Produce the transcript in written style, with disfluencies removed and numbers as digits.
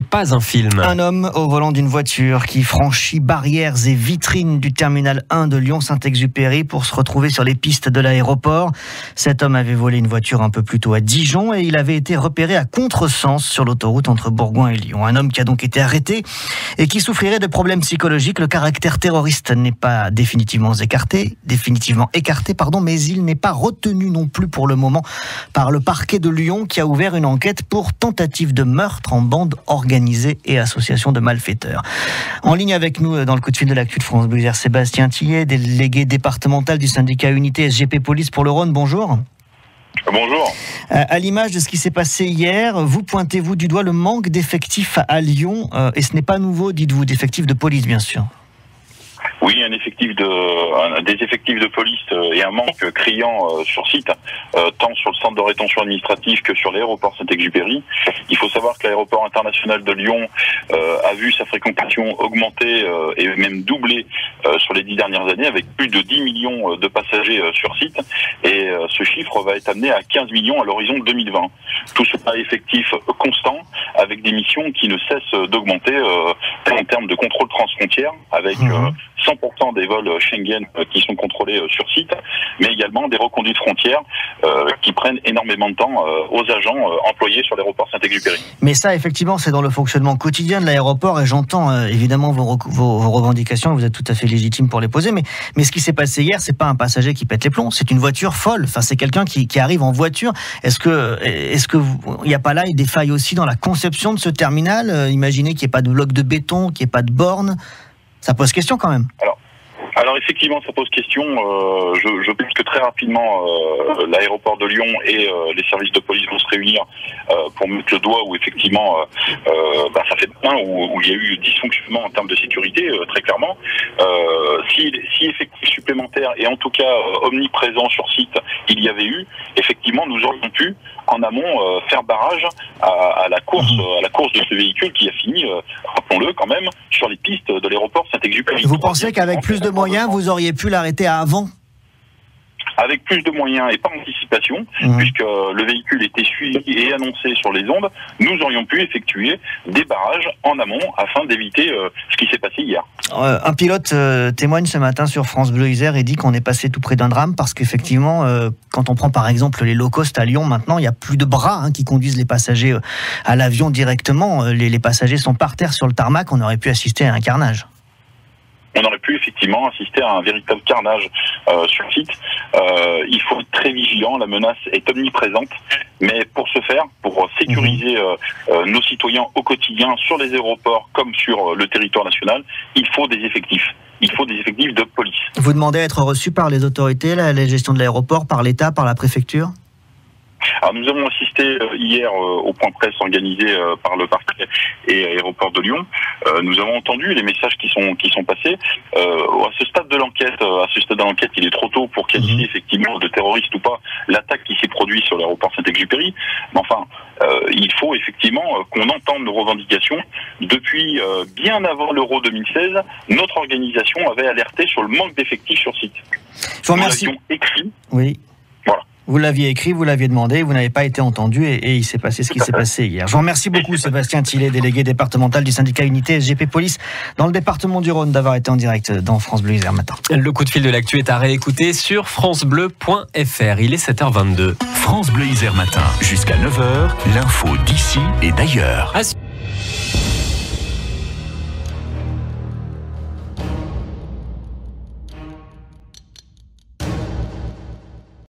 pas un film. Un homme au volant d'une voiture qui franchit barrières et vitrines du terminal 1 de Lyon-Saint-Exupéry pour se retrouver sur les pistes de l'aéroport. Cet homme avait volé une voiture un peu plus tôt à Dijon et il avait été repéré à contresens sur l'autoroute entre Bourgoin et Lyon. Un homme qui a donc été arrêté et qui souffrirait de problèmes psychologiques. Le caractère terroriste n'est pas définitivement écarté, mais il n'est pas retenu non plus pour le moment par le parquet de Lyon qui a ouvert une enquête pour tentative de meurtre en bande organisée et association de malfaiteurs. En ligne avec nous dans le coup de fil de l'actu de France Bleu, Sébastien Tillet, délégué départemental du syndicat Unité SGP Police pour le Rhône. Bonjour. Bonjour. À l'image de ce qui s'est passé hier, vous pointez-vous du doigt le manque d'effectifs à Lyon, et ce n'est pas nouveau, dites-vous, d'effectifs de police bien sûr. Oui, des effectifs de police et un manque criant sur site, tant sur le centre de rétention administrative que sur l'aéroport Saint-Exupéry. Il faut savoir que l'aéroport international de Lyon a vu sa fréquentation augmenter et même doubler sur les 10 dernières années, avec plus de 10 millions de passagers sur site. Et ce chiffre va être amené à 15 millions à l'horizon 2020. Tout cela effectif constant, avec des missions qui ne cessent d'augmenter en termes de contrôle transfrontière, avec 100% des vols Schengen qui sont contrôlés sur site, mais également des reconduites frontières qui prennent énormément de temps aux agents employés sur l'aéroport Saint-Exupéry. Mais ça, effectivement, c'est dans le fonctionnement quotidien de l'aéroport, et j'entends évidemment vos revendications, vous êtes tout à fait légitime pour les poser, mais ce qui s'est passé hier, c'est pas un passager qui pète les plombs, c'est une voiture folle, enfin c'est quelqu'un qui arrive en voiture. Est-ce que il n'y a pas là des failles aussi dans la conception de ce terminal? Imaginez qu'il n'y ait pas de bloc de béton, qu'il n'y ait pas de borne. Ça pose question quand même. Alors effectivement, ça pose question. Je pense que très rapidement, l'aéroport de Lyon et les services de police vont se réunir pour mettre le doigt où effectivement ça fait bien, où il y a eu dysfonctionnement en termes de sécurité, très clairement. Si effectifs supplémentaires et en tout cas omniprésents sur site, il y avait eu, effectivement, nous aurions pu en amont faire barrage à la course de ce véhicule qui a fini, rappelons-le quand même, sur les pistes de l'aéroport Saint-Exupéry. Vous pensez qu'avec plus de moyens, vous auriez pu l'arrêter avant? Avec plus de moyens et par anticipation, puisque le véhicule était suivi et annoncé sur les ondes, nous aurions pu effectuer des barrages en amont afin d'éviter ce qui s'est passé hier. Un pilote témoigne ce matin sur France Bleu Isère et dit qu'on est passé tout près d'un drame parce qu'effectivement, quand on prend par exemple les low cost à Lyon, maintenant il n'y a plus de bras qui conduisent les passagers à l'avion directement. Les passagers sont par terre sur le tarmac, on aurait pu assister à un carnage. On aurait pu effectivement assister à un véritable carnage sur site. Il faut être très vigilant, la menace est omniprésente, mais pour ce faire, pour sécuriser nos citoyens au quotidien sur les aéroports comme sur le territoire national, il faut des effectifs. Il faut des effectifs de police. Vous demandez à être reçu par les autorités, la gestion de l'aéroport, par l'État, par la préfecture ? Alors nous avons assisté hier au point presse organisé par le parquet et aéroport de Lyon. Nous avons entendu les messages qui sont passés. À ce stade de l'enquête, il est trop tôt pour qualifier effectivement de terroriste ou pas l'attaque qui s'est produite sur l'aéroport Saint-Exupéry. Mais enfin, il faut effectivement qu'on entende nos revendications. Depuis bien avant l'Euro 2016, notre organisation avait alerté sur le manque d'effectifs sur site. Je vous remercie. Nous l'avions écrit. Oui. Voilà. Vous l'aviez écrit, vous l'aviez demandé, vous n'avez pas été entendu et il s'est passé ce qui s'est passé hier. Je vous remercie beaucoup Sébastien Tillet, délégué départemental du syndicat Unité SGP Police dans le département du Rhône, d'avoir été en direct dans France Bleu Isère Matin. Le coup de fil de l'actu est à réécouter sur francebleu.fr. Il est 7h22. France Bleu Isère Matin, jusqu'à 9h, l'info d'ici et d'ailleurs.